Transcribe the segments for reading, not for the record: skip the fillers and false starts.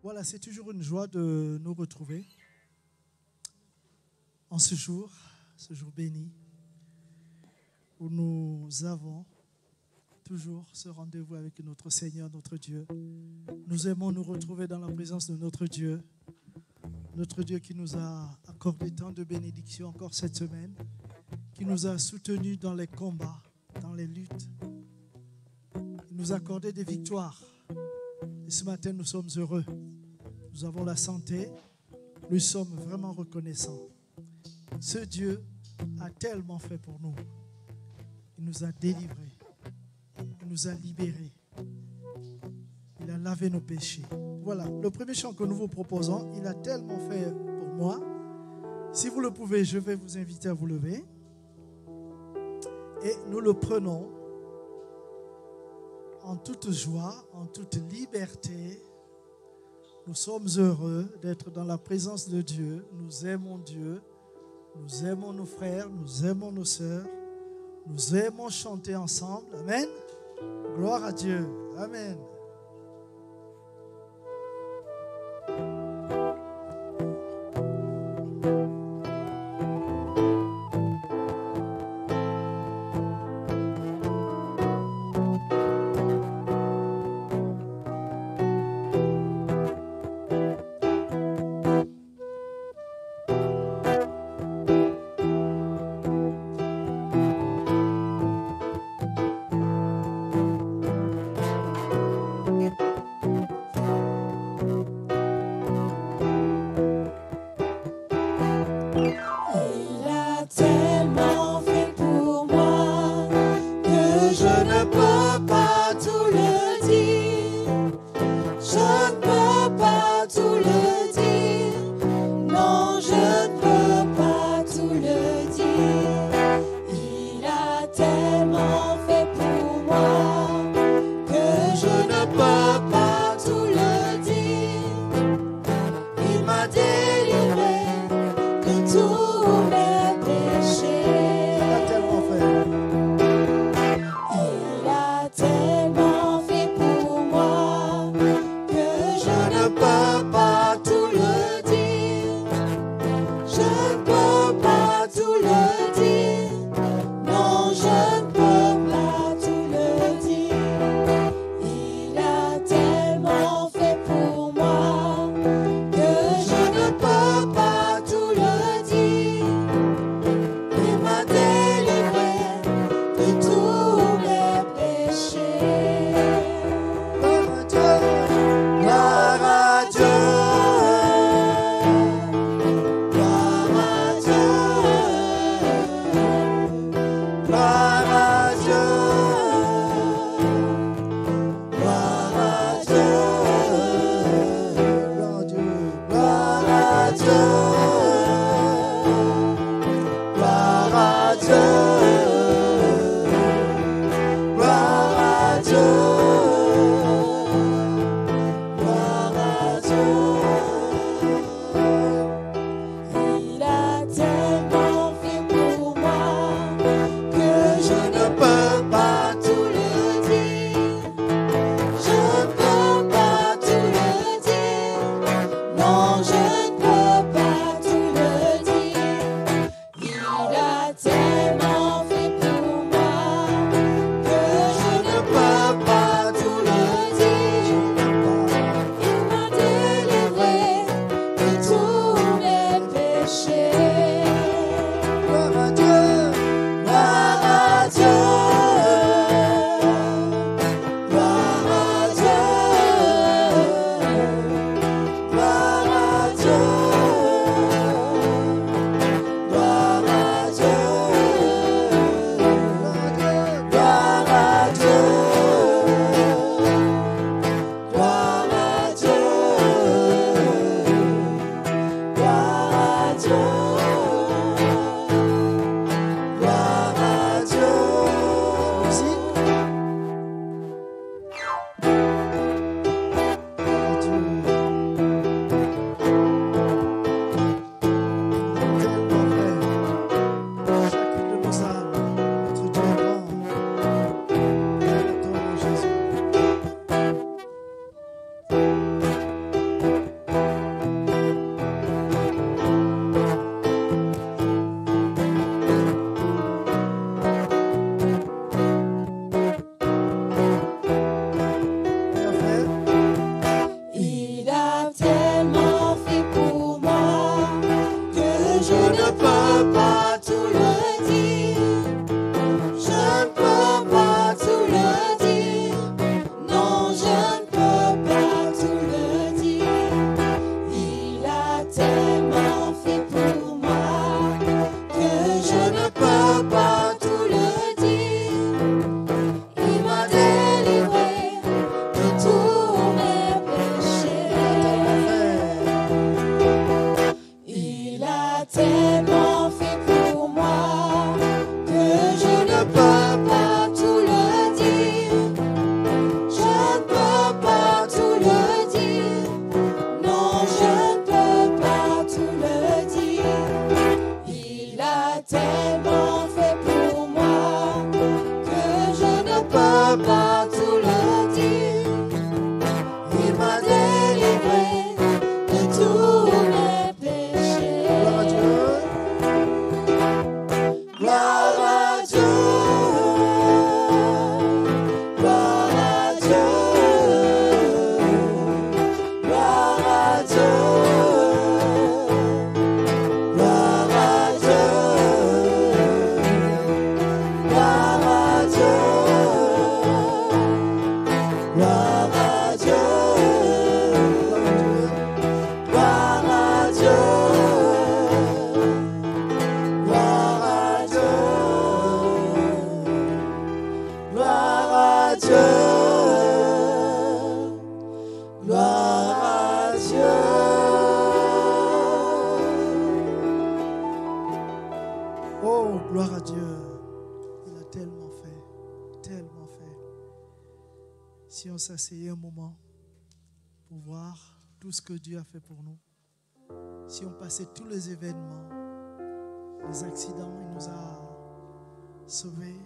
Voilà, c'est toujours une joie de nous retrouver en ce jour béni, où nous avons toujours ce rendez-vous avec notre Seigneur, notre Dieu. Nous aimons nous retrouver dans la présence de notre Dieu qui nous a accordé tant de bénédictions encore cette semaine, qui nous a soutenus dans les combats, dans les luttes. Il nous a accordé des victoires. Et ce matin, nous sommes heureux. Nous avons la santé. Nous sommes vraiment reconnaissants. Ce Dieu a tellement fait pour nous. Il nous a délivrés. Il nous a libérés. Il a lavé nos péchés. Voilà, le premier chant que nous vous proposons, il a tellement fait pour moi. Si vous le pouvez, je vais vous inviter à vous lever. Et nous le prenons en toute joie, en toute liberté. Nous sommes heureux d'être dans la présence de Dieu. Nous aimons Dieu. Nous aimons nos frères. Nous aimons nos sœurs. Nous aimons chanter ensemble. Amen. Gloire à Dieu. Amen. Il a Si on s'asseyait un moment pour voir tout ce que Dieu a fait pour nous, si on passait tous les événements, les accidents, il nous a sauvés,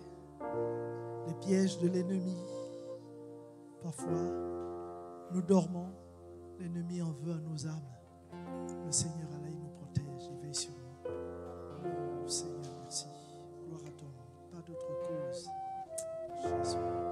les pièges de l'ennemi. Parfois, nous dormons, l'ennemi en veut à nos âmes. Le Seigneur, Allah, il nous protège, il veille sur nous. Oh, Seigneur, merci. Gloire à ton nom. Pas d'autre cause. Jésus.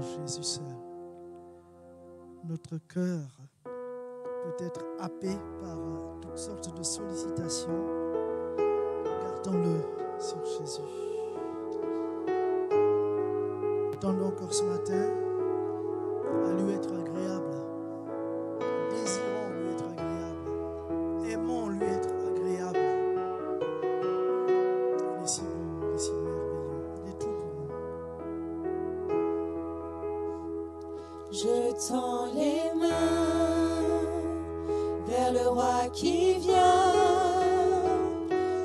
Jésus seul. Notre cœur peut être happé par toutes sortes de sollicitations. Gardons-le sur Jésus. Attendons encore ce matin à lui être agréable. Désirons lui être agréable. Aimons lui être agréable. Il est si bon, il est si merveilleux. Il est tout pour nous. Je tends les mains vers le roi qui vient.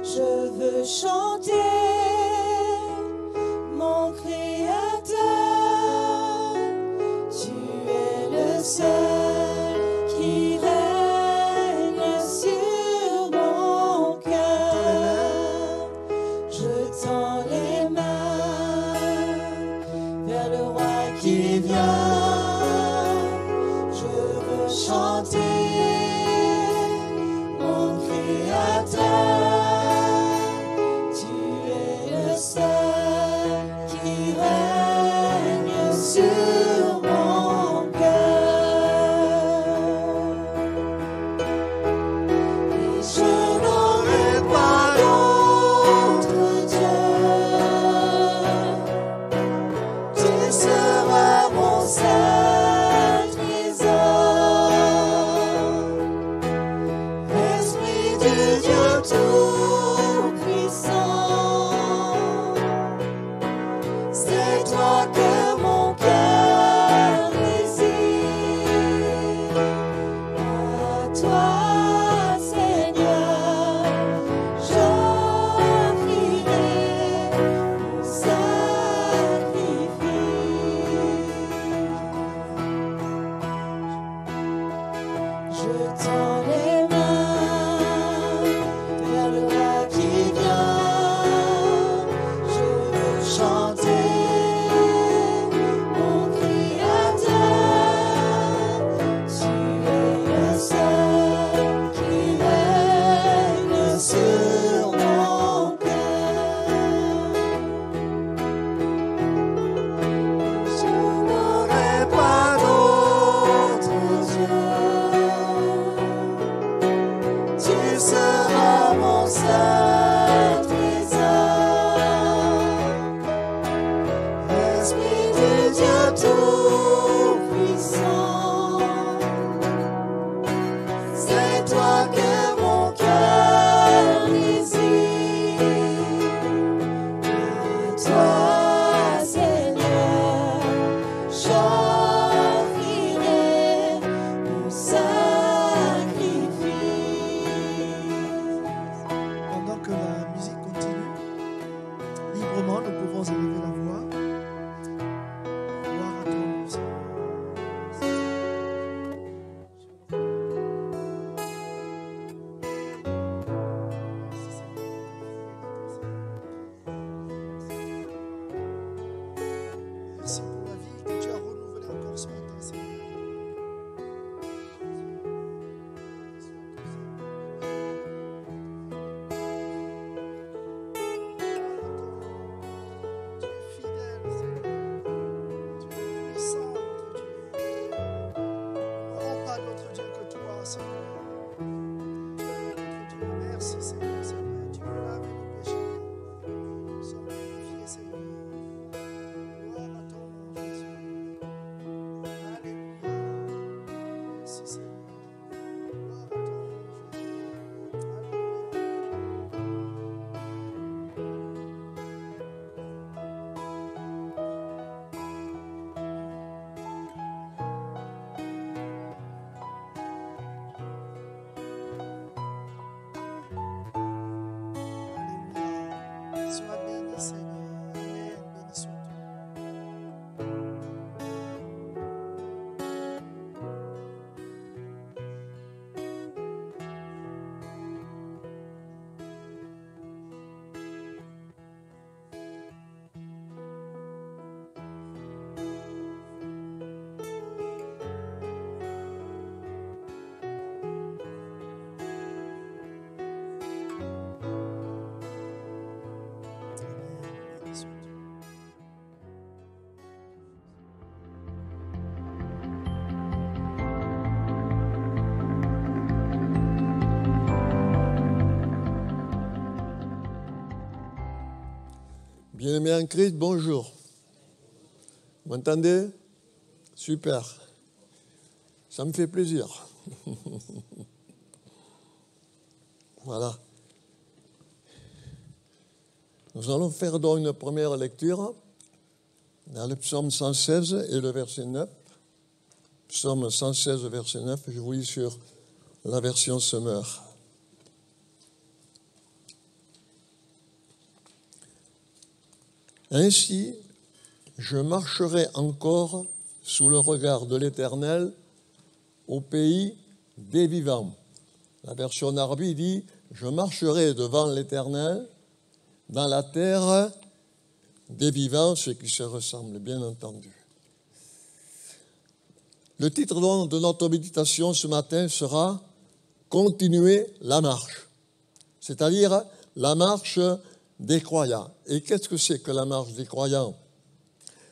Je veux chanter mon Créateur. Tu es le seul qui règne sur mon cœur. Je tends les mains vers le roi qui vient. Chanter mon Créateur, tu es le seul qui règne sur mon cœur. Et je n'aurai pas d'autre Dieu, tu seras mon Bien-aimés en Christ, bonjour. Vous m'entendez? Super. Ça me fait plaisir. Voilà. Nous allons faire donc une première lecture dans le psaume 116 et le verset 9. Psaume 116, verset 9, je vous lis sur la version Semeur. Ainsi, je marcherai encore sous le regard de l'Éternel au pays des vivants. La version Narbi dit « Je marcherai devant l'Éternel dans la terre des vivants, ce qui se ressemble, bien entendu. » Le titre de notre méditation ce matin sera « Continuer la marche », c'est-à-dire la marche des croyants. Et qu'est-ce que c'est que la marche des croyants?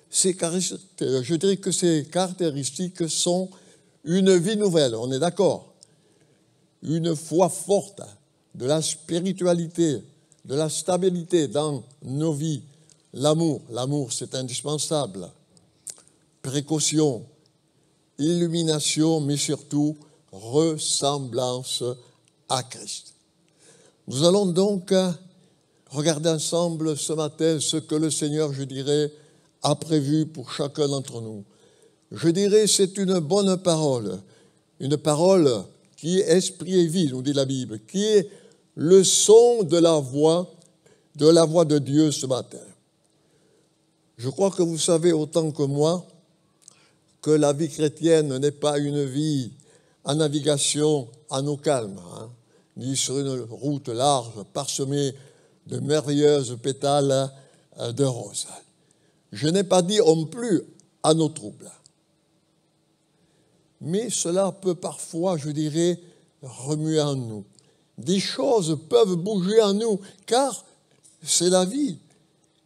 Je dirais que ces caractéristiques sont une vie nouvelle, on est d'accord, une foi forte, de la spiritualité, de la stabilité dans nos vies, l'amour c'est indispensable, précaution, illumination, mais surtout ressemblance à Christ. Nous allons donc regarder ensemble ce matin ce que le Seigneur, je dirais, a prévu pour chacun d'entre nous. Je dirais c'est une bonne parole, une parole qui est esprit et vie, nous dit la Bible, qui est le son de la voix de Dieu ce matin. Je crois que vous savez autant que moi que la vie chrétienne n'est pas une vie en navigation en eau calme, ni sur une route large parsemée de merveilleuses pétales de roses. Je n'ai pas dit non plus à nos troubles. Mais cela peut parfois, je dirais, remuer en nous. Des choses peuvent bouger en nous, car c'est la vie.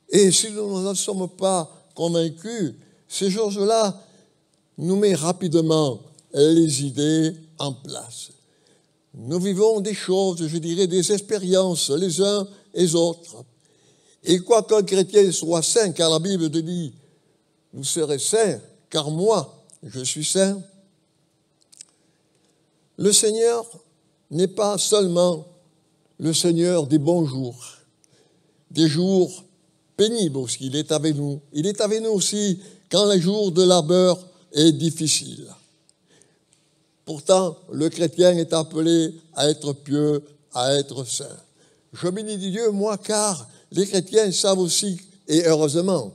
Et si nous n'en sommes pas convaincus, ces choses-là nous mettent rapidement les idées en place. Nous vivons des choses, je dirais, des expériences les uns et les autres. Et quoi qu'un chrétien soit saint, car la Bible dit « Vous serez saints, car moi, je suis saint », le Seigneur n'est pas seulement le Seigneur des bons jours, des jours pénibles aussi, il est avec nous. Il est avec nous aussi quand les jours de labeur est difficile. Pourtant, le chrétien est appelé à être pieux, à être saint. Je bénis Dieu, moi, car les chrétiens savent aussi, et heureusement,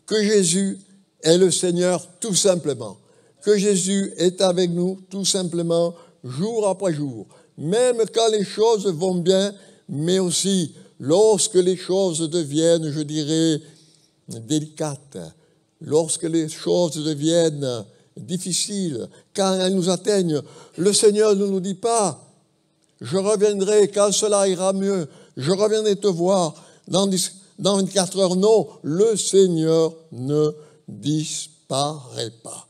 que Jésus est le Seigneur tout simplement. Que Jésus est avec nous tout simplement, jour après jour. Même quand les choses vont bien, mais aussi lorsque les choses deviennent, je dirais, délicates, lorsque les choses deviennent difficiles, quand elles nous atteignent, le Seigneur ne nous dit pas « Je reviendrai quand cela ira mieux, je reviendrai te voir dans 24 heures ». Non, le Seigneur ne disparaît pas.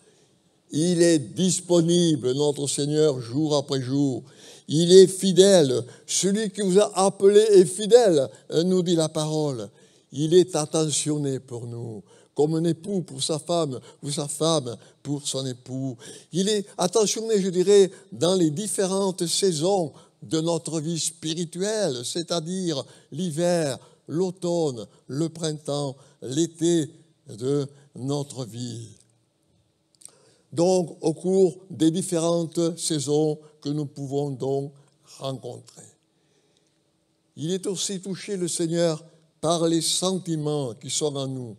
Il est disponible, notre Seigneur, jour après jour. Il est fidèle. Celui qui vous a appelé est fidèle, nous dit la parole. Il est attentionné pour nous, comme un époux pour sa femme, ou sa femme pour son époux. Il est attentionné, je dirais, dans les différentes saisons de notre vie spirituelle, c'est-à-dire l'hiver, l'automne, le printemps, l'été de notre vie. Donc, au cours des différentes saisons que nous pouvons donc rencontrer. Il est aussi touché, le Seigneur, par les sentiments qui sont en nous.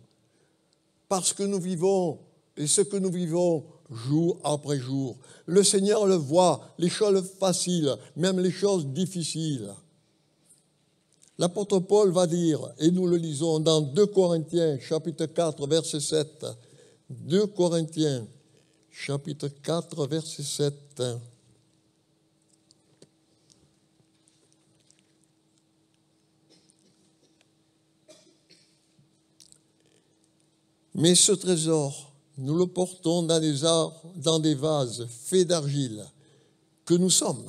Parce que nous vivons, et ce que nous vivons jour après jour. Le Seigneur le voit, les choses faciles, même les choses difficiles. L'apôtre Paul va dire, et nous le lisons dans 2 Corinthiens, chapitre 4, verset 7. 2 Corinthiens, chapitre 4, verset 7. Mais ce trésor, nous le portons dans des vases faits d'argile que nous sommes,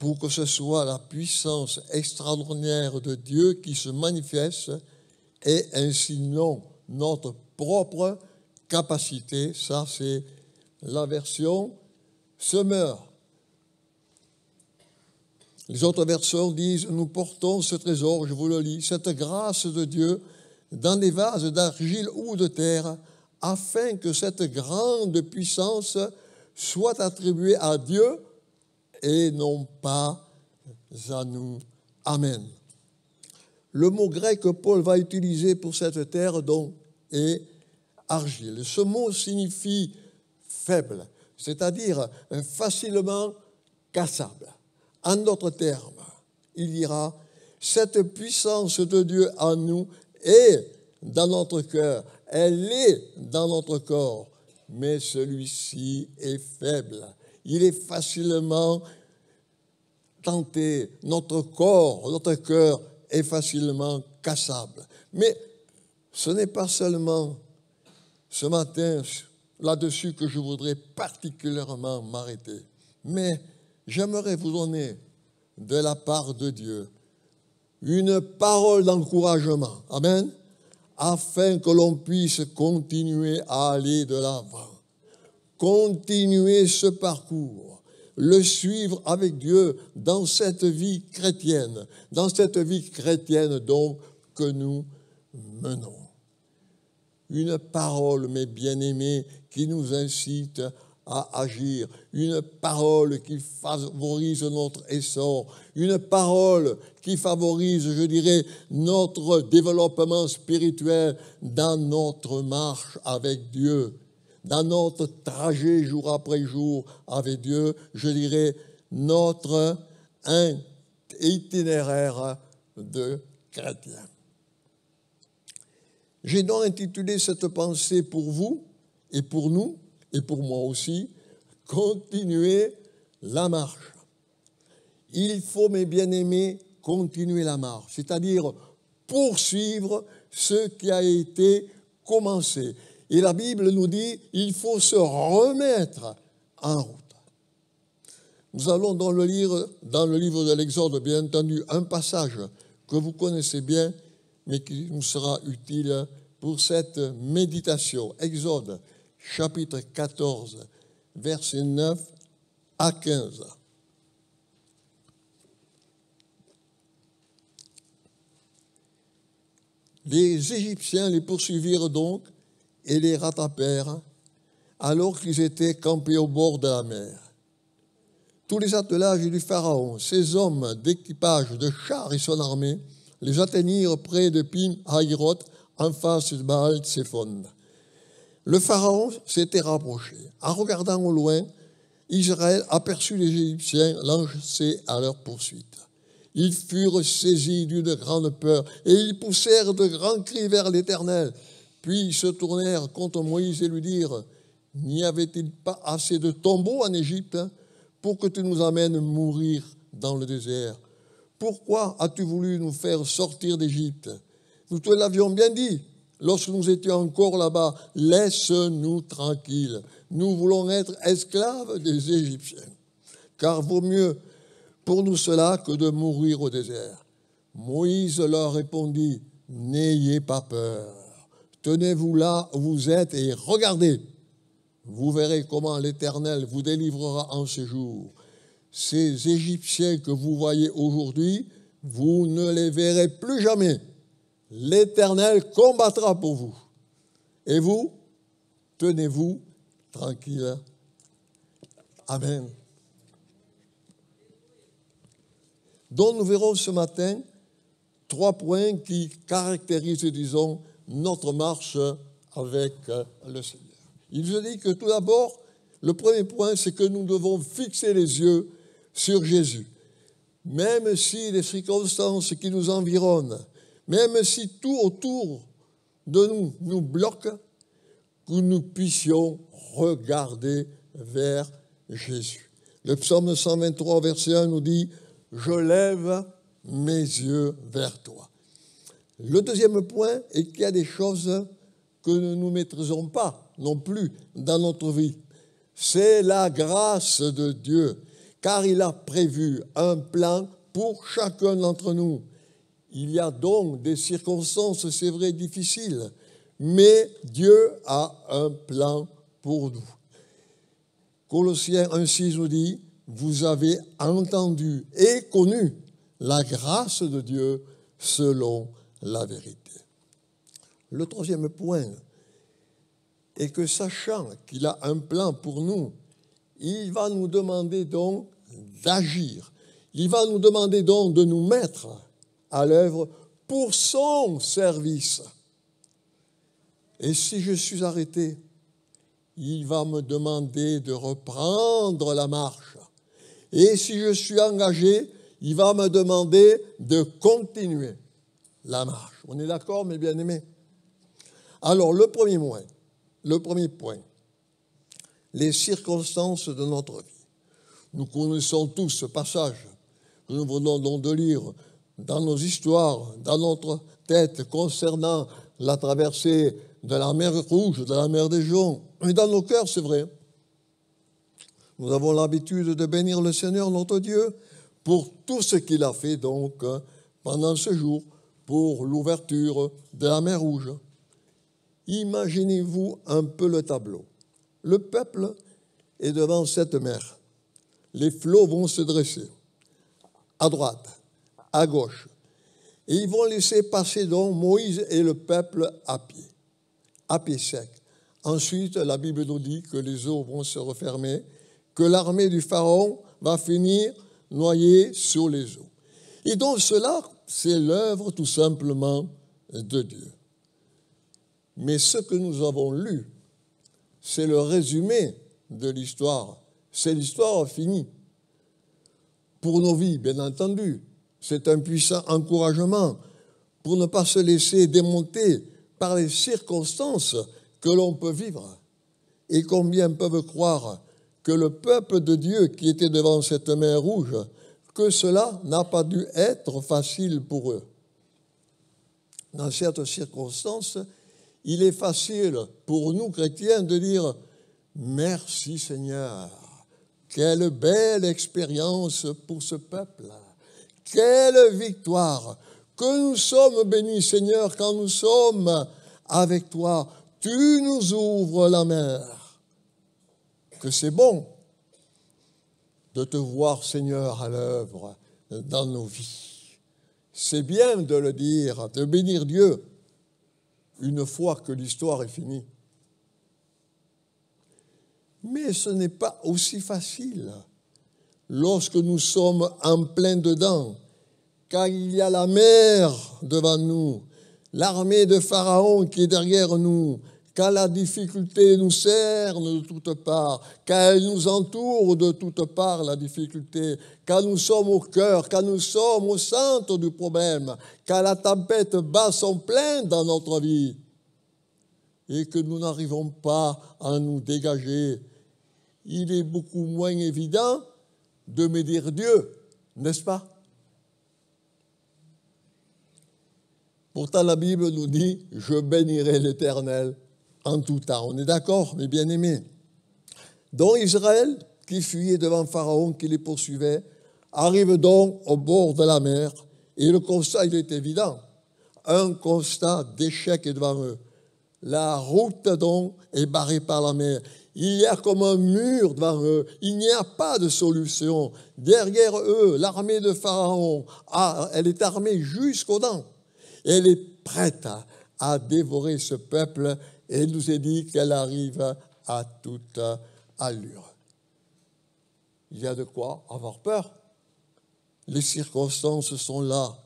pour que ce soit la puissance extraordinaire de Dieu qui se manifeste et ainsi non notre propre capacité. Ça, c'est la version Semeur. Les autres versions disent « Nous portons ce trésor », je vous le lis, « cette grâce de Dieu dans des vases d'argile ou de terre, afin que cette grande puissance soit attribuée à Dieu et non pas à nous. » Amen. Le mot grec que Paul va utiliser pour cette terre donc est argile. Ce mot signifie faible, c'est-à-dire facilement cassable. En d'autres termes, il dira « Cette puissance de Dieu en nous est dans notre cœur, elle est dans notre corps, mais celui-ci est faible. Il est facilement tenté, notre corps, notre cœur est facilement cassable. » Mais ce n'est pas seulement ce matin là-dessus que je voudrais particulièrement m'arrêter, mais j'aimerais vous donner de la part de Dieu une parole d'encouragement, amen, afin que l'on puisse continuer à aller de l'avant, continuer ce parcours, le suivre avec Dieu dans cette vie chrétienne donc que nous menons. Une parole, mes bien-aimés, qui nous incite à agir, une parole qui favorise notre essor, une parole qui favorise, je dirais, notre développement spirituel dans notre marche avec Dieu, dans notre trajet jour après jour avec Dieu, je dirais, notre itinéraire de chrétien. J'ai donc intitulé cette pensée pour vous et pour nous, et pour moi aussi, continuer la marche. Il faut, mes bien-aimés, continuer la marche, c'est-à-dire poursuivre ce qui a été commencé. Et la Bible nous dit, il faut se remettre en route. Nous allons donc le lire dans le livre de l'Exode, bien entendu, un passage que vous connaissez bien, mais qui nous sera utile pour cette méditation. Exode, chapitre 14, versets 9 à 15. Les Égyptiens les poursuivirent donc et les rattrapèrent alors qu'ils étaient campés au bord de la mer. Tous les attelages du Pharaon, ses hommes d'équipage de chars et son armée, les atteignirent près de Pim-Hahiroth, en face de Baal-Tsephon. Le Pharaon s'était rapproché. En regardant au loin, Israël aperçut les Égyptiens lancés à leur poursuite. Ils furent saisis d'une grande peur et ils poussèrent de grands cris vers l'Éternel. Puis ils se tournèrent contre Moïse et lui dirent « N'y avait-il pas assez de tombeaux en Égypte pour que tu nous amènes mourir dans le désert? Pourquoi as-tu voulu nous faire sortir d'Égypte? Nous te l'avions bien dit lorsque nous étions encore là-bas. Laisse-nous tranquilles. Nous voulons être esclaves des Égyptiens. Car vaut mieux pour nous cela que de mourir au désert. » Moïse leur répondit, « N'ayez pas peur. Tenez-vous là où vous êtes et regardez. Vous verrez comment l'Éternel vous délivrera en ce jour. Ces Égyptiens que vous voyez aujourd'hui, vous ne les verrez plus jamais. L'Éternel combattra pour vous. Et vous, tenez-vous tranquille. » Amen. Donc nous verrons ce matin 3 points qui caractérisent, disons, notre marche avec le Seigneur. Il se dit que tout d'abord, le premier point, c'est que nous devons fixer les yeux sur Jésus. Même si les circonstances qui nous environnent, même si tout autour de nous nous bloque, que nous puissions regarder vers Jésus. Le psaume 123, verset 1 nous dit « Je lève mes yeux vers toi ». Le deuxième point est qu'il y a des choses que nous ne maîtrisons pas non plus dans notre vie. C'est la grâce de Dieu car il a prévu un plan pour chacun d'entre nous. Il y a donc des circonstances, c'est vrai, difficiles, mais Dieu a un plan pour nous. Colossiens 1,6 nous dit, vous avez entendu et connu la grâce de Dieu selon la vérité. Le troisième point est que sachant qu'il a un plan pour nous, il va nous demander donc d'agir. Il va nous demander donc de nous mettre à l'œuvre pour son service. Et si je suis arrêté, il va me demander de reprendre la marche. Et si je suis engagé, il va me demander de continuer la marche. On est d'accord, mes bien-aimés? Alors, le premier point, les circonstances de notre vie. Nous connaissons tous ce passage que nous venons donc de lire dans nos histoires, dans notre tête, concernant la traversée de la mer Rouge, de la mer des Joncs. Et dans nos cœurs, c'est vrai. Nous avons l'habitude de bénir le Seigneur, notre Dieu, pour tout ce qu'il a fait donc pendant ce jour, pour l'ouverture de la mer Rouge. Imaginez-vous un peu le tableau. Le peuple est devant cette mer. Les flots vont se dresser à droite, à gauche. Et ils vont laisser passer donc Moïse et le peuple à pied sec. Ensuite, la Bible nous dit que les eaux vont se refermer, que l'armée du Pharaon va finir noyée sur les eaux. Et donc cela, c'est l'œuvre tout simplement de Dieu. Mais ce que nous avons lu, c'est le résumé de l'histoire. C'est l'histoire finie. Pour nos vies, bien entendu, c'est un puissant encouragement pour ne pas se laisser démonter par les circonstances que l'on peut vivre. Et combien peuvent croire que le peuple de Dieu qui était devant cette mer Rouge, que cela n'a pas dû être facile pour eux. Dans cette circonstance, il est facile pour nous, chrétiens, de dire « Merci Seigneur, quelle belle expérience pour ce peuple, quelle victoire, que nous sommes bénis Seigneur quand nous sommes avec toi, tu nous ouvres la mer, que c'est bon de te voir Seigneur à l'œuvre dans nos vies. C'est bien de le dire, de bénir Dieu, une fois que l'histoire est finie. Mais ce n'est pas aussi facile lorsque nous sommes en plein dedans, quand il y a la mer devant nous, l'armée de Pharaon qui est derrière nous, quand la difficulté nous cerne de toutes parts, quand elle nous entoure de toutes parts, la difficulté, quand nous sommes au cœur, quand nous sommes au centre du problème, quand la tempête bat son plein dans notre vie et que nous n'arrivons pas à nous dégager, il est beaucoup moins évident de médire Dieu, n'est-ce pas? Pourtant, la Bible nous dit « Je bénirai l'Éternel en tout temps ». On est d'accord, mes bien-aimés? Donc Israël, qui fuyait devant Pharaon, qui les poursuivait, arrive donc au bord de la mer, et le constat, il est évident. Un constat d'échec est devant eux. La route, donc, est barrée par la mer. Il y a comme un mur devant eux. Il n'y a pas de solution. Derrière eux, l'armée de Pharaon, elle est armée jusqu'aux dents. Elle est prête à dévorer ce peuple. Et il nous est dit qu'elle arrive à toute allure. Il y a de quoi avoir peur. Les circonstances sont là.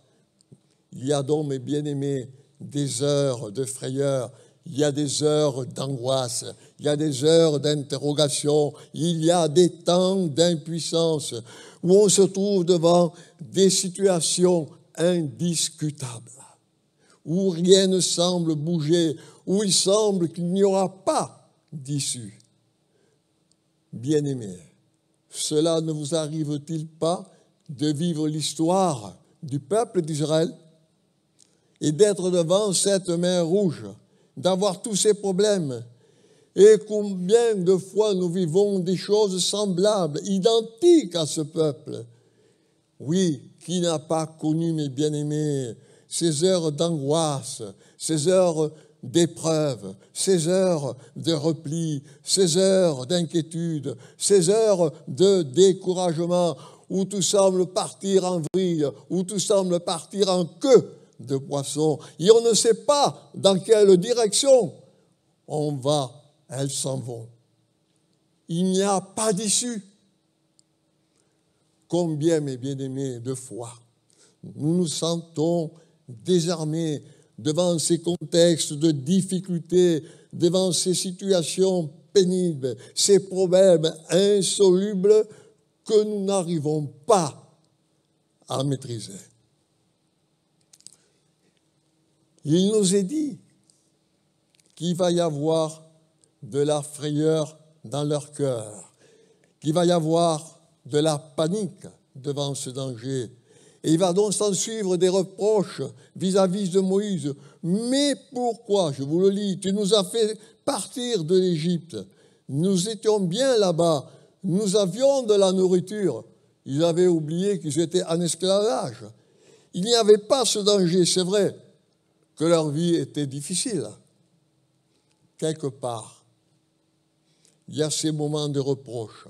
Il y a donc, mes bien-aimés, des heures de frayeur. Il y a des heures d'angoisse, il y a des heures d'interrogation, il y a des temps d'impuissance où on se trouve devant des situations indiscutables, où rien ne semble bouger, où il semble qu'il n'y aura pas d'issue. Bien-aimés, cela ne vous arrive-t-il pas de vivre l'histoire du peuple d'Israël et d'être devant cette mer rouge, d'avoir tous ces problèmes Et combien de fois nous vivons des choses semblables, identiques à ce peuple. Oui, qui n'a pas connu, mes bien-aimés, ces heures d'angoisse, ces heures d'épreuve, ces heures de repli, ces heures d'inquiétude, ces heures de découragement, où tout semble partir en vrille, où tout semble partir en queue de poisson. Et on ne sait pas dans quelle direction on va, elles s'en vont. Il n'y a pas d'issue. Combien, mes bien-aimés, de fois, nous nous sentons désarmés devant ces contextes de difficultés, devant ces situations pénibles, ces problèmes insolubles que nous n'arrivons pas à maîtriser. Il nous est dit qu'il va y avoir de la frayeur dans leur cœur, qu'il va y avoir de la panique devant ce danger. Et il va donc s'en suivre des reproches vis-à-vis de Moïse. Mais pourquoi, je vous le lis, tu nous as fait partir de l'Égypte. Nous étions bien là-bas. Nous avions de la nourriture. Ils avaient oublié qu'ils étaient en esclavage. Il n'y avait pas ce danger, c'est vrai, que leur vie était difficile. Quelque part, il y a ces moments de reproche.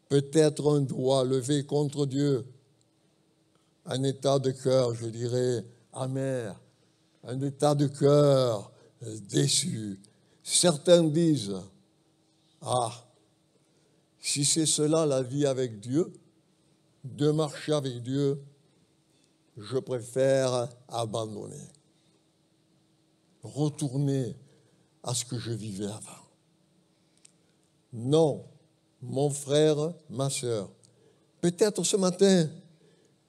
Peut-être un doigt levé contre Dieu. Un état de cœur, je dirais, amer, un état de cœur déçu. Certains disent, si c'est cela la vie avec Dieu, de marcher avec Dieu, je préfère abandonner, retourner à ce que je vivais avant. Non, mon frère, ma sœur, peut-être ce matin,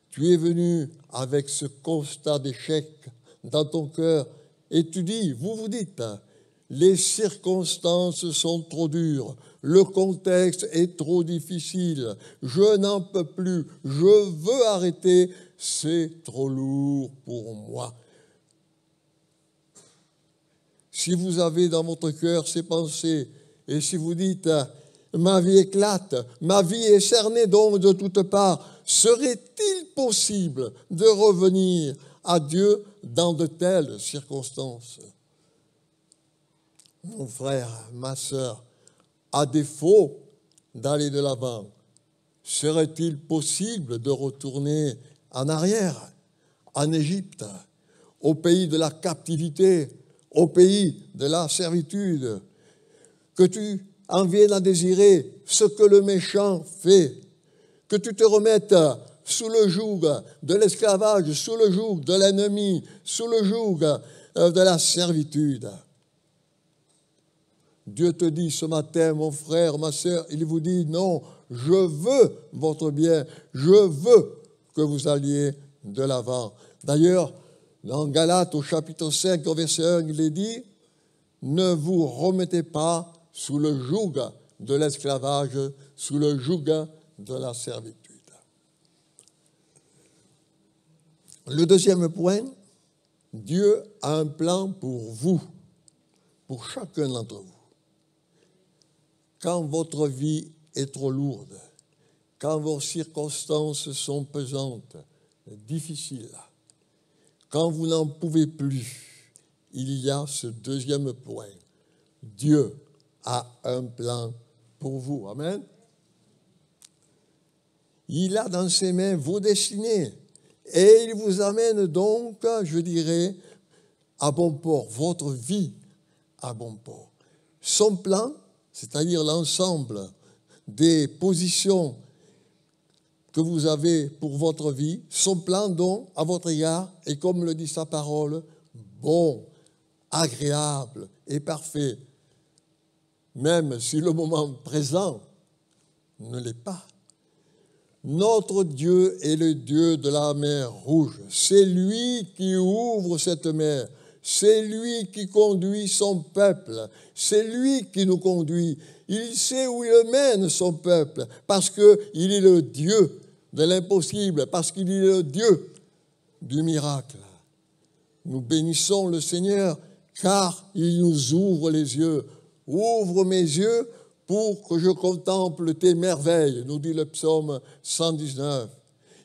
tu es venu avec ce constat d'échec dans ton cœur et tu dis, vous vous dites, les circonstances sont trop dures, le contexte est trop difficile, je n'en peux plus, je veux arrêter, c'est trop lourd pour moi. Si vous avez dans votre cœur ces pensées et si vous dites, ma vie éclate, ma vie est cernée donc de toutes parts, serait-il possible de revenir à Dieu dans de telles circonstances? Mon frère, ma sœur, à défaut d'aller de l'avant, serait-il possible de retourner en arrière, en Égypte, au pays de la captivité, au pays de la servitude, que tu en viennes à désirer ce que le méchant fait, que tu te remettes sous le joug de l'esclavage, sous le joug de l'ennemi, sous le joug de la servitude. Dieu te dit ce matin, mon frère, ma sœur, il vous dit, non, je veux votre bien, je veux que vous alliez de l'avant. D'ailleurs, dans Galates, au chapitre 5, au verset 1, il est dit, ne vous remettez pas sous le joug de l'esclavage, sous le joug de la servitude. Le deuxième point, Dieu a un plan pour vous, pour chacun d'entre vous. Quand votre vie est trop lourde, quand vos circonstances sont pesantes, difficiles, quand vous n'en pouvez plus, il y a ce deuxième point. Dieu a un plan pour vous. Amen. Il a dans ses mains vos destinées et il vous amène donc, je dirais, à bon port, votre vie à bon port. Son plan, c'est-à-dire l'ensemble des positions que vous avez pour votre vie, son plan donc à votre égard est, comme le dit sa parole, bon, agréable et parfait, même si le moment présent ne l'est pas. Notre Dieu est le Dieu de la mer Rouge. C'est lui qui ouvre cette mer. C'est lui qui conduit son peuple. C'est lui qui nous conduit. Il sait où il mène son peuple parce qu'il est le Dieu de l'impossible, parce qu'il est le Dieu du miracle. Nous bénissons le Seigneur car il nous ouvre les yeux ouvre mes yeux pour que je contemple tes merveilles, nous dit le psaume 119.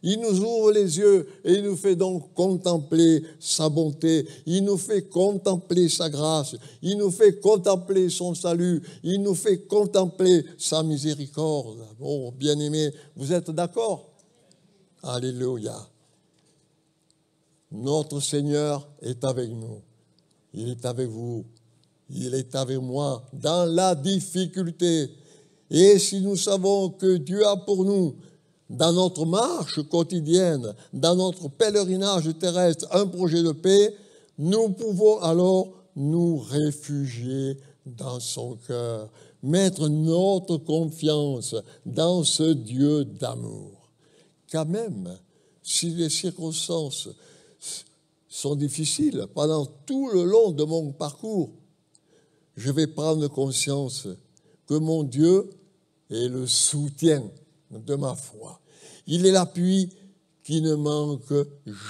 Il nous ouvre les yeux et il nous fait donc contempler sa bonté, il nous fait contempler sa grâce, il nous fait contempler son salut, il nous fait contempler sa miséricorde. Oh, bien-aimés, vous êtes d'accord? Alléluia. Notre Seigneur est avec nous, il est avec vous, il est avec moi dans la difficulté. Et si nous savons que Dieu a pour nous, dans notre marche quotidienne, dans notre pèlerinage terrestre, un projet de paix, nous pouvons alors nous réfugier dans son cœur, mettre notre confiance dans ce Dieu d'amour. Car même si les circonstances sont difficiles pendant tout le long de mon parcours, je vais prendre conscience que mon Dieu est le soutien de ma foi. Il est l'appui qui ne manque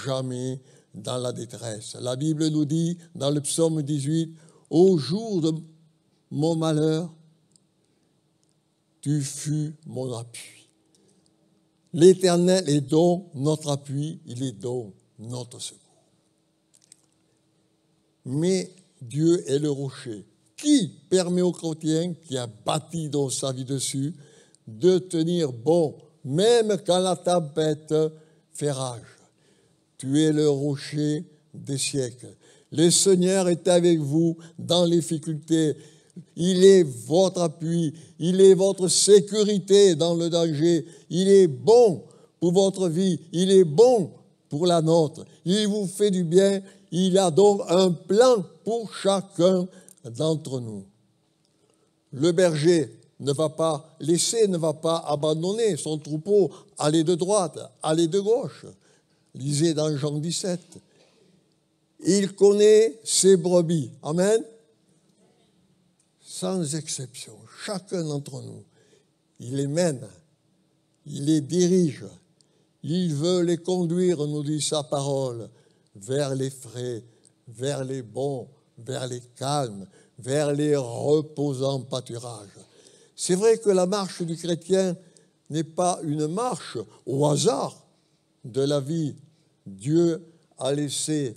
jamais dans la détresse. La Bible nous dit dans le psaume 18, « Au jour de mon malheur, tu fus mon appui. » L'Éternel est donc notre appui, il est donc notre secours. Mais Dieu est le rocher qui permet au chrétien qui a bâti dans sa vie dessus de tenir bon, même quand la tempête fait rage. Tu es le rocher des siècles. Le Seigneur est avec vous dans les difficultés. Il est votre appui, il est votre sécurité dans le danger. Il est bon pour votre vie, il est bon pour la nôtre. Il vous fait du bien, il a donc un plan pour chacun d'entre nous. Le berger ne va pas laisser, ne va pas abandonner son troupeau, aller de droite, aller de gauche. Lisez dans Jean 17. Il connaît ses brebis. Amen. Sans exception, chacun d'entre nous, il les mène, il les dirige, il veut les conduire, nous dit sa parole, vers les frais, vers les bons, vers les calmes, vers les reposants pâturages. C'est vrai que la marche du chrétien n'est pas une marche au hasard de la vie. Dieu a laissé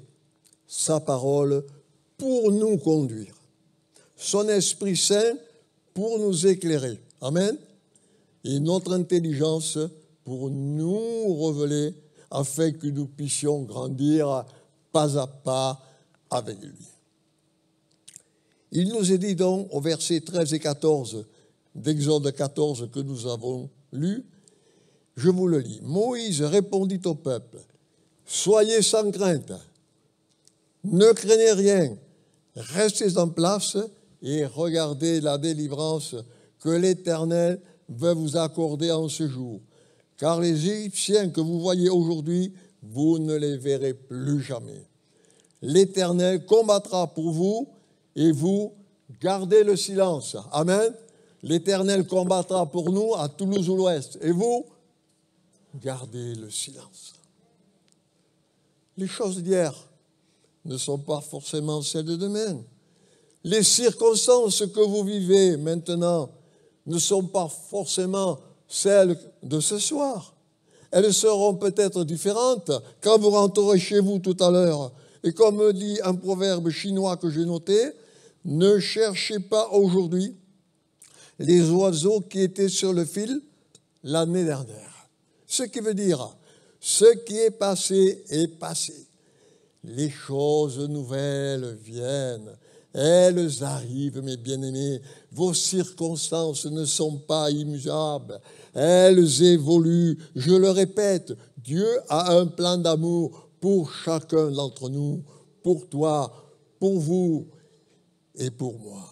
sa parole pour nous conduire. Son Esprit Saint pour nous éclairer. Amen. Et notre intelligence pour nous révéler afin que nous puissions grandir pas à pas avec lui. Il nous est dit donc au verset 13 et 14 d'Exode 14 que nous avons lu, je vous le lis. Moïse répondit au peuple, « Soyez sans crainte, ne craignez rien, restez en place et regardez la délivrance que l'Éternel veut vous accorder en ce jour. Car les Égyptiens que vous voyez aujourd'hui, vous ne les verrez plus jamais. L'Éternel combattra pour vous et vous gardez le silence. » Amen. L'Éternel combattra pour nous à Toulouse ou l'Ouest. Et vous, gardez le silence. Les choses d'hier ne sont pas forcément celles de demain. Les circonstances que vous vivez maintenant ne sont pas forcément celles de ce soir. Elles seront peut-être différentes quand vous rentrerez chez vous tout à l'heure. Et comme dit un proverbe chinois que j'ai noté, ne cherchez pas aujourd'hui les oiseaux qui étaient sur le fil l'année dernière. Ce qui veut dire, ce qui est passé est passé. Les choses nouvelles viennent. Elles arrivent, mes bien-aimés. Vos circonstances ne sont pas immuables. Elles évoluent. Je le répète, Dieu a un plan d'amour pour chacun d'entre nous, pour toi, pour vous et pour moi.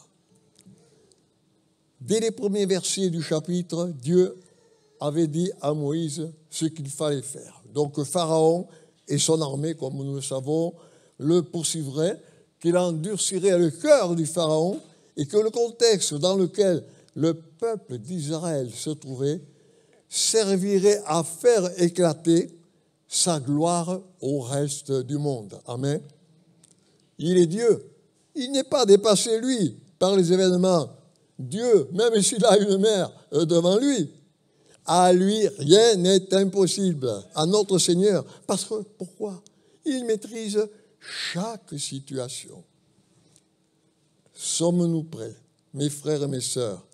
Dès les premiers versets du chapitre, Dieu avait dit à Moïse ce qu'il fallait faire. Donc Pharaon et son armée, comme nous le savons, le poursuivraient, qu'il endurcirait le cœur du Pharaon et que le contexte dans lequel le peuple d'Israël se trouvait servirait à faire éclater sa gloire au reste du monde. Amen. Il est Dieu. Il n'est pas dépassé, lui, par les événements. Dieu, même s'il a une mer devant lui, à lui, rien n'est impossible, à notre Seigneur. Parce que, pourquoi? Il maîtrise chaque situation. Sommes-nous prêts, mes frères et mes sœurs,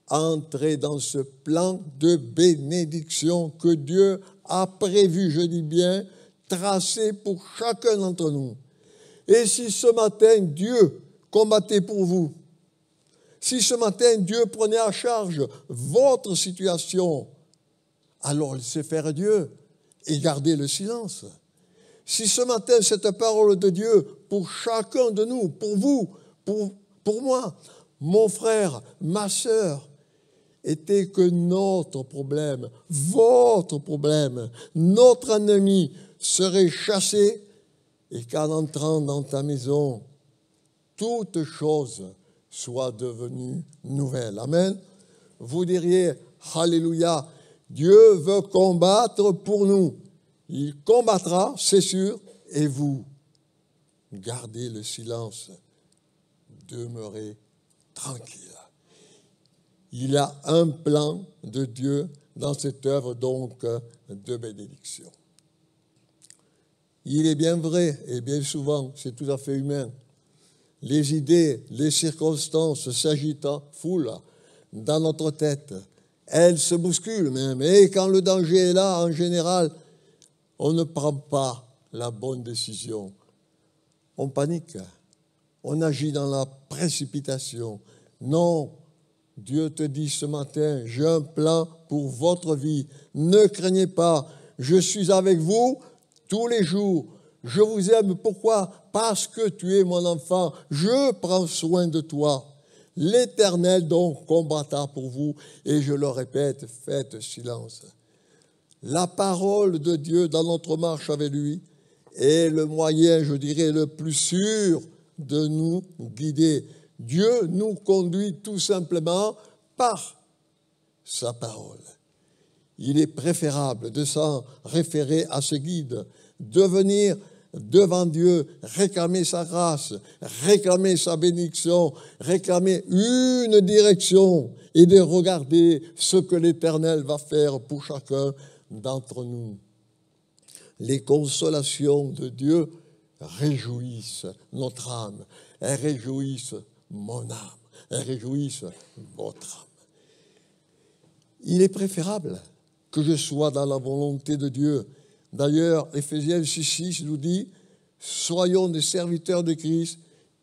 à entrer dans ce plan de bénédiction que Dieu a prévu, je dis bien, tracé pour chacun d'entre nous? Et si ce matin, Dieu combattait pour vous, si ce matin, Dieu prenait à charge votre situation, alors laissez faire Dieu et gardez le silence. Si ce matin, cette parole de Dieu, pour chacun de nous, pour vous, pour moi, mon frère, ma sœur, était que notre problème, votre problème, notre ennemi serait chassé et qu'en entrant dans ta maison, toute chose soit devenue nouvelle. Amen. Vous diriez, Alléluia, Dieu veut combattre pour nous. Il combattra, c'est sûr, et vous, gardez le silence, demeurez tranquille. Il y a un plan de Dieu dans cette œuvre donc de bénédiction. Il est bien vrai, et bien souvent, c'est tout à fait humain, les idées, les circonstances s'agitent à foule dans notre tête. Elles se bousculent même. Et quand le danger est là, en général, on ne prend pas la bonne décision. On panique. On agit dans la précipitation. Non, Dieu te dit ce matin, j'ai un plan pour votre vie. Ne craignez pas, je suis avec vous tous les jours. Je vous aime. Pourquoi? Parce que tu es mon enfant. Je prends soin de toi. L'Éternel donc combattra pour vous. Et je le répète, faites silence. La parole de Dieu dans notre marche avec lui est le moyen, je dirais, le plus sûr de nous guider. Dieu nous conduit tout simplement par sa parole. Il est préférable de s'en référer à ce guide, de venir devant Dieu, réclamer sa grâce, réclamer sa bénédiction, réclamer une direction et de regarder ce que l'Éternel va faire pour chacun d'entre nous. Les consolations de Dieu réjouissent notre âme, elles réjouissent mon âme, elles réjouissent votre âme. Il est préférable que je sois dans la volonté de Dieu. D'ailleurs, Éphésiens 6,6 nous dit « Soyons des serviteurs de Christ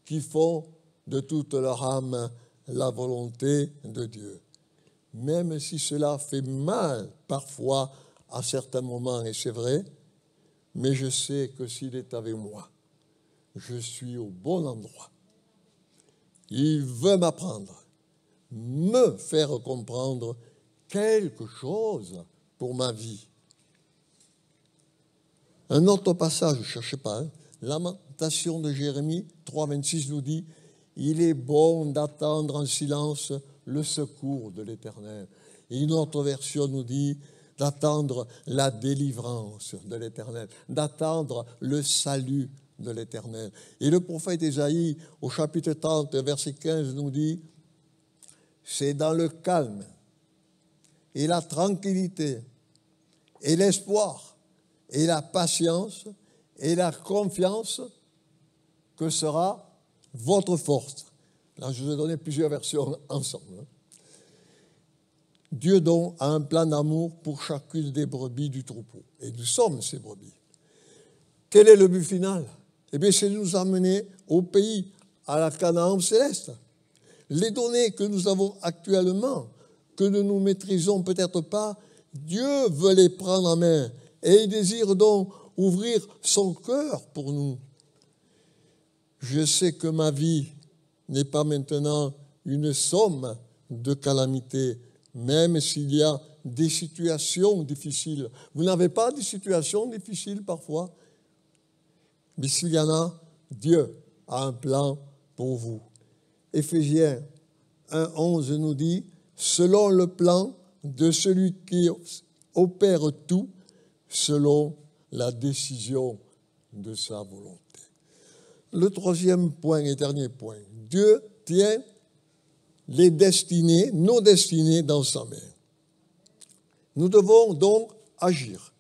qui font de toute leur âme la volonté de Dieu. » Même si cela fait mal parfois à certains moments, et c'est vrai, mais je sais que s'il est avec moi, je suis au bon endroit. Il veut m'apprendre, me faire comprendre quelque chose pour ma vie. Un autre passage, je ne cherchez pas, Lamentation de Jérémie 3,26 nous dit « Il est bon d'attendre en silence le secours de l'Éternel. » Et une autre version nous dit d'attendre la délivrance de l'Éternel, d'attendre le salut de l'Éternel. Et le prophète Ésaïe, au chapitre 30, verset 15, nous dit « C'est dans le calme et la tranquillité et l'espoir et la patience et la confiance que sera votre force. » Là, je vous ai donné plusieurs versions ensemble. Dieu donc a un plan d'amour pour chacune des brebis du troupeau. Et nous sommes ces brebis. Quel est le but final? Eh bien, c'est de nous amener au pays, à la Canaan céleste. Les données que nous avons actuellement, que nous ne maîtrisons peut-être pas, Dieu veut les prendre en main. Et il désire donc ouvrir son cœur pour nous. Je sais que ma vie n'est pas maintenant une somme de calamités, même s'il y a des situations difficiles. Vous n'avez pas des situations difficiles parfois? Mais s'il y en a, Dieu a un plan pour vous. Éphésiens 1,11 nous dit « Selon le plan de celui qui opère tout, selon la décision de sa volonté. » Le troisième point et dernier point, Dieu tient nos destinées dans sa main. Nous devons donc agir,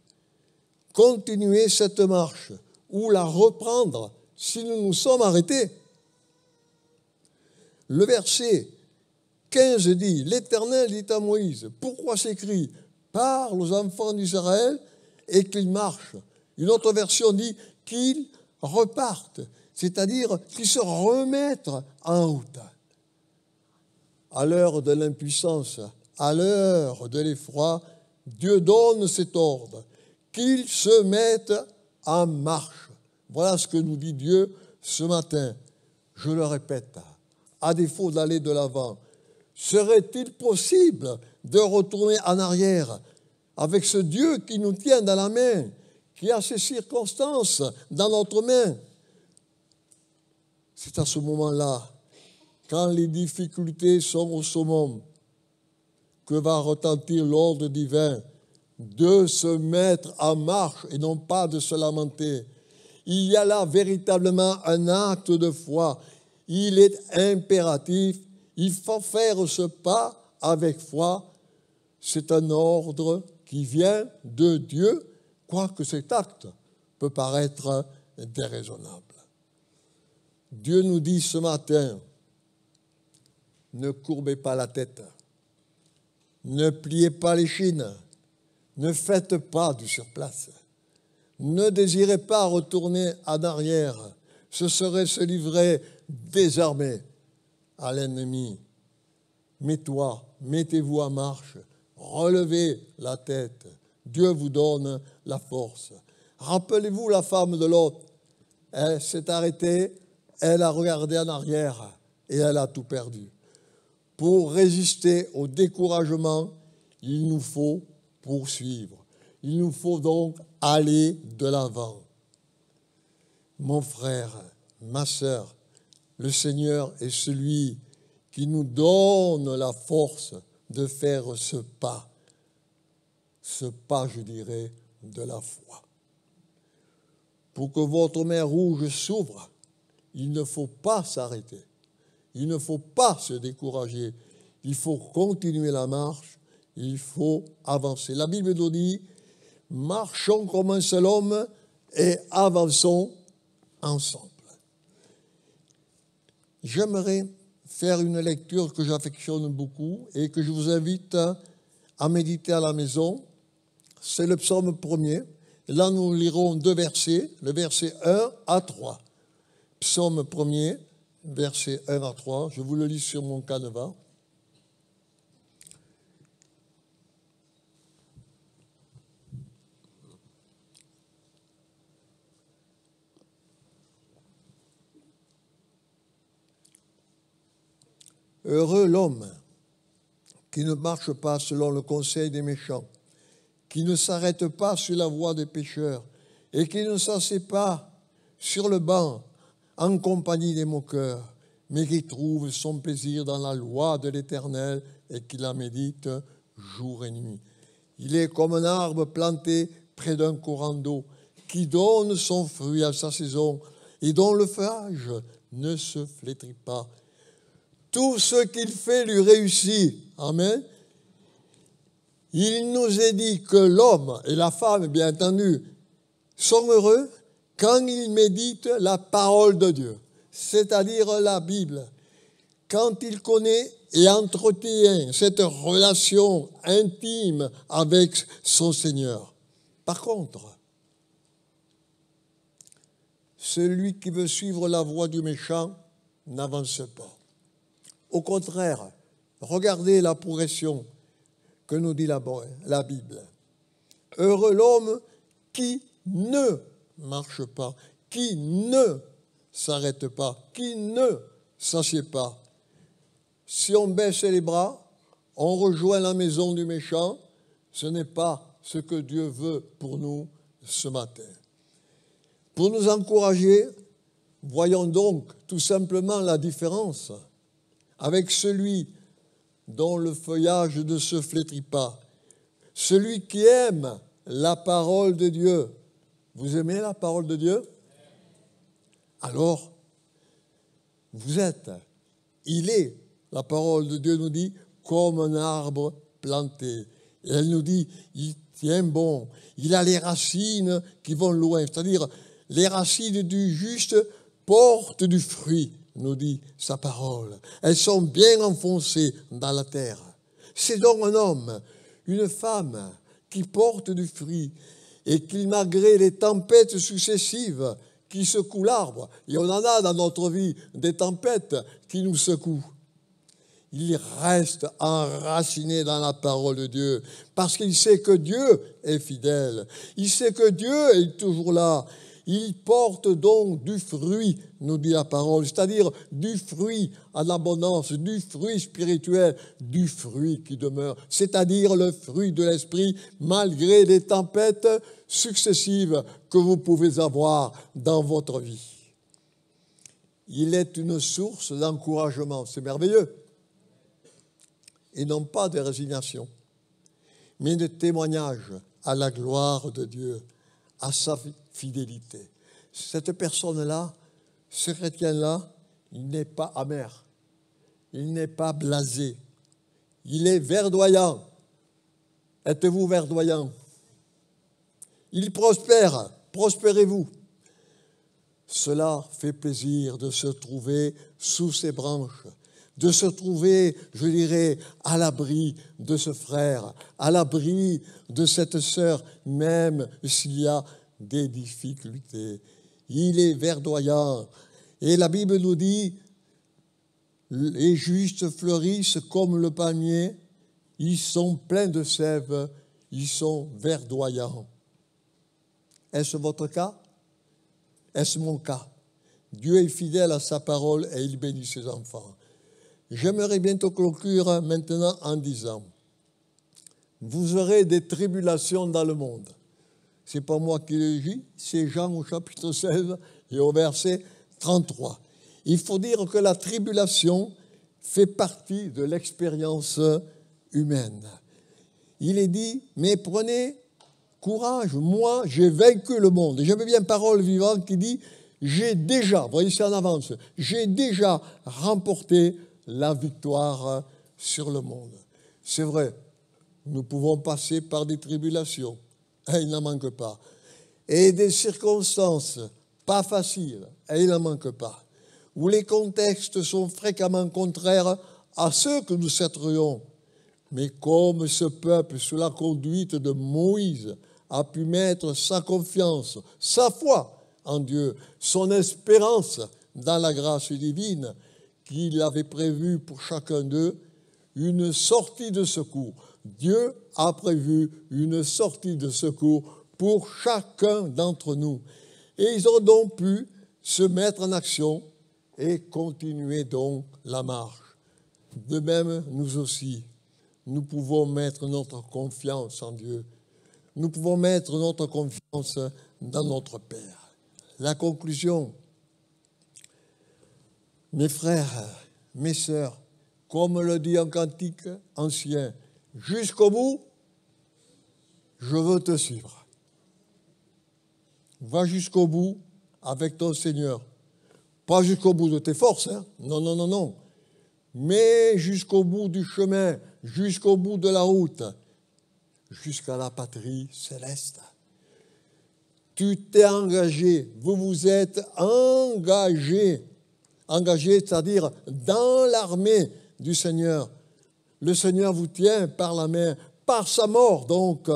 continuer cette marche ou la reprendre si nous nous sommes arrêtés. Le verset 15 dit, l'Éternel dit à Moïse, pourquoi s'écrit, parle aux enfants d'Israël et qu'ils marchent. Une autre version dit qu'ils repartent, c'est-à-dire qu'ils se remettent en route. À l'heure de l'impuissance, à l'heure de l'effroi, Dieu donne cet ordre, qu'ils se mettent en marche. Voilà ce que nous dit Dieu ce matin. Je le répète, à défaut d'aller de l'avant, serait-il possible de retourner en arrière avec ce Dieu qui nous tient dans la main, qui a ces circonstances dans notre main? C'est à ce moment-là, quand les difficultés sont au summum, que va retentir l'ordre divin de se mettre en marche et non pas de se lamenter. Il y a là véritablement un acte de foi. Il est impératif. Il faut faire ce pas avec foi. C'est un ordre qui vient de Dieu, quoique cet acte peut paraître déraisonnable. Dieu nous dit ce matin, ne courbez pas la tête, ne pliez pas l'échine, ne faites pas du surplace, ne désirez pas retourner en arrière, ce serait se livrer désarmé à l'ennemi. Mettez-vous en marche, relevez la tête, Dieu vous donne la force. Rappelez-vous la femme de Lot, elle s'est arrêtée, elle a regardé en arrière et elle a tout perdu. Pour résister au découragement, il nous faut poursuivre. Il nous faut donc aller de l'avant. Mon frère, ma sœur, le Seigneur est celui qui nous donne la force de faire ce pas, je dirais, de la foi. Pour que votre mer rouge s'ouvre, il ne faut pas s'arrêter. Il ne faut pas se décourager. Il faut continuer la marche. Il faut avancer. La Bible nous dit, marchons comme un seul homme et avançons ensemble. J'aimerais faire une lecture que j'affectionne beaucoup et que je vous invite à méditer à la maison. C'est le psaume 1er. Là, nous lirons 2 versets, le verset 1 à 3. Psaume 1er, versets 1 à 3. Je vous le lis sur mon canevas. Heureux l'homme qui ne marche pas selon le conseil des méchants, qui ne s'arrête pas sur la voie des pécheurs et qui ne s'assied pas sur le banc en compagnie des moqueurs, mais qui trouve son plaisir dans la loi de l'Éternel et qui la médite jour et nuit. Il est comme un arbre planté près d'un courant d'eau qui donne son fruit à sa saison et dont le feuillage ne se flétrit pas. Tout ce qu'il fait lui réussit. Amen. Il nous est dit que l'homme et la femme, bien entendu, sont heureux quand ils méditent la parole de Dieu, c'est-à-dire la Bible. Quand il connaît et entretient cette relation intime avec son Seigneur. Par contre, celui qui veut suivre la voie du méchant n'avance pas. Au contraire, regardez la progression que nous dit la Bible. Heureux l'homme qui ne marche pas, qui ne s'arrête pas, qui ne s'assied pas. Si on baisse les bras, on rejoint la maison du méchant, ce n'est pas ce que Dieu veut pour nous ce matin. Pour nous encourager, voyons donc tout simplement la différence avec celui dont le feuillage ne se flétrit pas, celui qui aime la parole de Dieu. Vous aimez la parole de Dieu? Alors, il est La parole de Dieu nous dit comme un arbre planté. Et elle nous dit, il tient bon, il a les racines qui vont loin. C'est-à-dire, les racines du juste portent du fruit, nous dit sa parole. Elles sont bien enfoncées dans la terre. C'est donc un homme, une femme qui porte du fruit et qui, malgré les tempêtes successives qui secouent l'arbre, et on en a dans notre vie des tempêtes qui nous secouent, il reste enraciné dans la parole de Dieu parce qu'il sait que Dieu est fidèle. Il sait que Dieu est toujours là. Il porte donc du fruit, nous dit la parole, c'est-à-dire du fruit en abondance, du fruit spirituel, du fruit qui demeure, c'est-à-dire le fruit de l'esprit malgré les tempêtes successives que vous pouvez avoir dans votre vie. Il est une source d'encouragement, c'est merveilleux. Et non pas de résignation, mais de témoignage à la gloire de Dieu, à sa fidélité. Cette personne-là, ce chrétien-là, il n'est pas amer, il n'est pas blasé, il est verdoyant. Êtes-vous verdoyant? Il prospère, prospérez-vous. Cela fait plaisir de se trouver sous ses branches, de se trouver, je dirais, à l'abri de ce frère, à l'abri de cette sœur, même s'il y a des difficultés. Il est verdoyant. Et la Bible nous dit, les justes fleurissent comme le palmier, ils sont pleins de sève, ils sont verdoyants. Est-ce votre cas? Est-ce mon cas? Dieu est fidèle à sa parole et il bénit ses enfants. J'aimerais bientôt conclure maintenant en disant, vous aurez des tribulations dans le monde. Ce n'est pas moi qui le dis, c'est Jean au chapitre 16 et au verset 33. Il faut dire que la tribulation fait partie de l'expérience humaine. Il est dit, mais prenez courage, moi j'ai vaincu le monde. Et j'aime bien parole vivante qui dit, j'ai déjà, vous voyez, c'est en avance, j'ai déjà remporté la victoire sur le monde. C'est vrai, nous pouvons passer par des tribulations, et il n'en manque pas, et des circonstances pas faciles, et il n'en manque pas, où les contextes sont fréquemment contraires à ceux que nous souhaiterions. Mais comme ce peuple, sous la conduite de Moïse, a pu mettre sa confiance, sa foi en Dieu, son espérance dans la grâce divine, qu'il avait prévu pour chacun d'eux, une sortie de secours. Dieu a prévu une sortie de secours pour chacun d'entre nous. Et ils ont donc pu se mettre en action et continuer donc la marche. De même, nous aussi, nous pouvons mettre notre confiance en Dieu. Nous pouvons mettre notre confiance dans notre Père. La conclusion, mes frères, mes sœurs, comme le dit un cantique ancien, jusqu'au bout, je veux te suivre. Va jusqu'au bout avec ton Seigneur. Pas jusqu'au bout de tes forces, hein. Non, non, non, non. Mais jusqu'au bout du chemin, jusqu'au bout de la route, jusqu'à la patrie céleste. Tu t'es engagé, vous vous êtes engagé. Engagé, c'est-à-dire dans l'armée du Seigneur. Le Seigneur vous tient par la main, par sa mort, donc,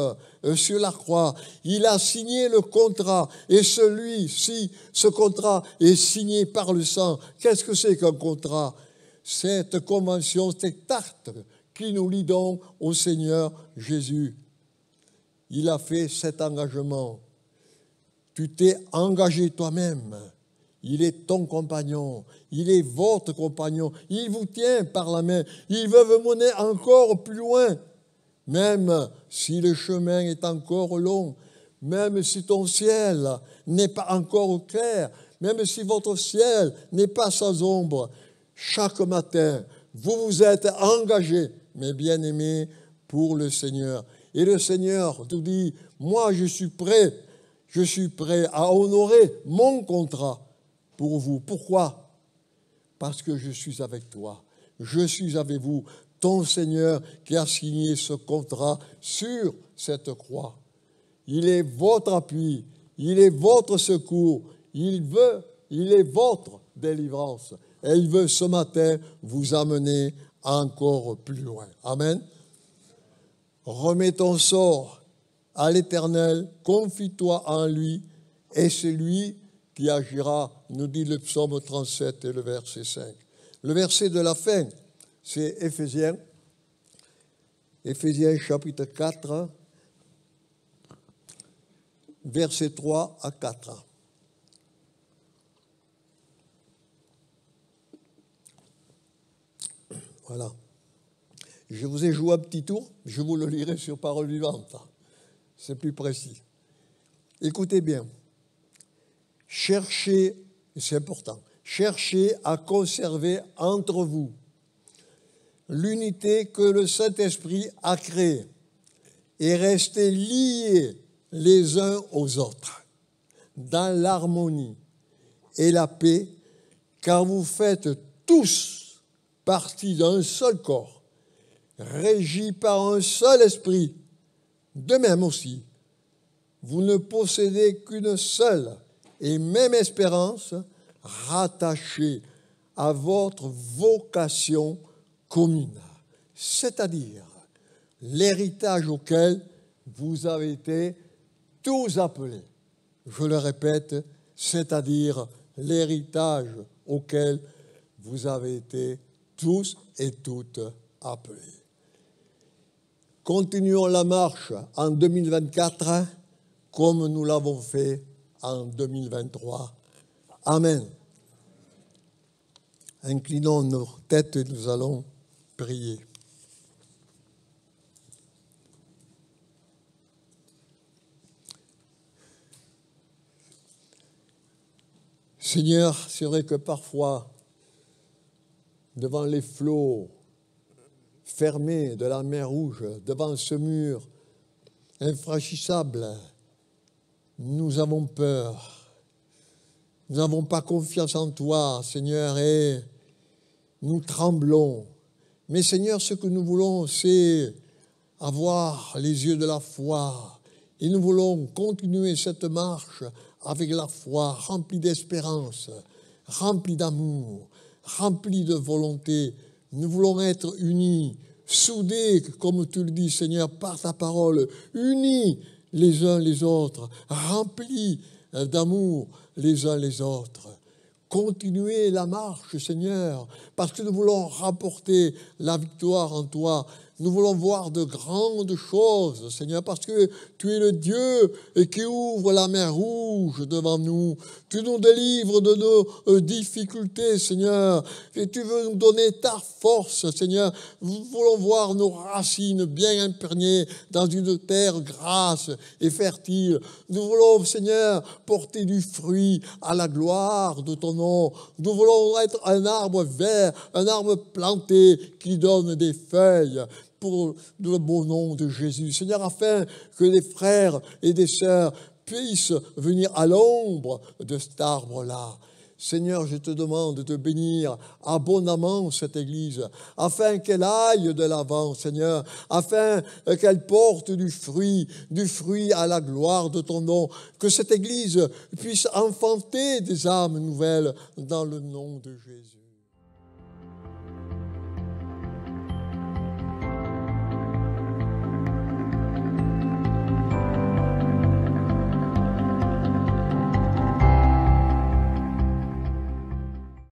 sur la croix. Il a signé le contrat, et celui-ci, ce contrat est signé par le sang. Qu'est-ce que c'est qu'un contrat? Cette convention, cet acte qui nous lie donc au Seigneur Jésus. Il a fait cet engagement. Tu t'es engagé toi-même. Il est ton compagnon, il est votre compagnon, il vous tient par la main, il veut vous mener encore plus loin, même si le chemin est encore long, même si ton ciel n'est pas encore clair, même si votre ciel n'est pas sans ombre. Chaque matin, vous vous êtes engagés, mes bien-aimés, pour le Seigneur. Et le Seigneur nous dit, moi je suis prêt à honorer mon contrat pour vous. Pourquoi? Parce que je suis avec toi. je suis avec vous, ton Seigneur qui a signé ce contrat sur cette croix. Il est votre appui, il est votre secours, il est votre délivrance. Et il veut ce matin vous amener encore plus loin. Amen. Remets ton sort à l'Éternel, confie-toi en lui, et c'est lui qui agira, nous dit le psaume 37 et le verset 5. Le verset de la fin, c'est Éphésiens chapitre 4, versets 3 à 4. Voilà. Je vous ai joué un petit tour, je vous le lirai sur parole vivante. C'est plus précis. Écoutez bien. Cherchez, c'est important, cherchez à conserver entre vous l'unité que le Saint-Esprit a créée et restez liés les uns aux autres dans l'harmonie et la paix, car vous faites tous partie d'un seul corps, régi par un seul esprit. De même aussi, vous ne possédez qu'une seule et même espérance, rattachée à votre vocation commune, c'est-à-dire l'héritage auquel vous avez été tous appelés. Je le répète, c'est-à-dire l'héritage auquel vous avez été tous et toutes appelés. Continuons la marche en 2024 comme nous l'avons fait en 2023. Amen. Inclinons nos têtes et nous allons prier. Seigneur, c'est vrai que parfois, devant les flots fermés de la mer Rouge, devant ce mur infranchissable, nous avons peur. Nous n'avons pas confiance en toi, Seigneur, et nous tremblons. Mais Seigneur, ce que nous voulons, c'est avoir les yeux de la foi. Et nous voulons continuer cette marche avec la foi, remplie d'espérance, remplie d'amour, remplie de volonté. Nous voulons être unis, soudés, comme tu le dis, Seigneur, par ta parole, unis les uns les autres, remplis d'amour les uns les autres. Continuez la marche, Seigneur, parce que nous voulons rapporter la victoire en toi. Nous voulons voir de grandes choses, Seigneur, parce que tu es le Dieu qui ouvre la mer Rouge devant nous. Tu nous délivres de nos difficultés, Seigneur, et tu veux nous donner ta force, Seigneur. Nous voulons voir nos racines bien imprégnées dans une terre grasse et fertile. Nous voulons, Seigneur, porter du fruit à la gloire de ton nom. Nous voulons être un arbre vert, un arbre planté qui donne des feuilles pour le beau nom de Jésus. Seigneur, afin que les frères et des sœurs puissent venir à l'ombre de cet arbre-là. Seigneur, je te demande de bénir abondamment cette Église, afin qu'elle aille de l'avant, Seigneur, afin qu'elle porte du fruit à la gloire de ton nom, que cette Église puisse enfanter des âmes nouvelles dans le nom de Jésus.